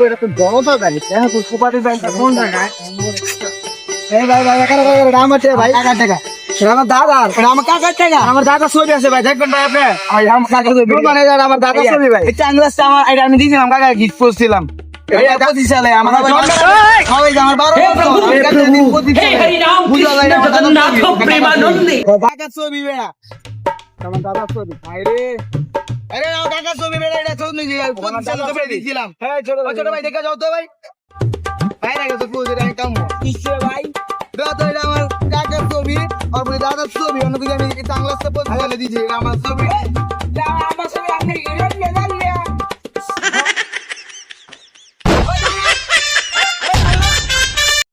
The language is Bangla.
এটা তো জনতা ব্যাংক হ্যাঁ তো সুপারি ব্যাংক কোন জায়গায় এই ভাই ভাই কাকা কাকা আমার ভাই কাকা টাকা আমার দাদা আমার কাকার টাকা আমার দাদা ছবি আছে ভাই দেখবেন ভাই আপনি আমার কাকা ছবি মানে আমার দাদা ছবি ভাই এই চাংলাসটা আমার এটা আমি দিয়েছিলাম কাকা গিফট করছিলাম এই 25 সালে আমার আমার 12 কাকা ছবি বেড়া আমার দাদা ছবি ভাই রে আরে আমার কাকা ছবি বেড়া এটা ছবি নিয়ে 25 সালে ছবি দিয়েছিলাম হ্যাঁ ছোট ভাই দেখে যাও তো ভাই ভাই রে তো পুরো আমি কাম কিসে ভাই দাদা এটা আমার কাকার ছবি আর বলে দাদার ছবি অন্য কিছু আমি চাংলাসটা বলে দিয়েছি এটা আমার ছবি আমার ছবি আপনি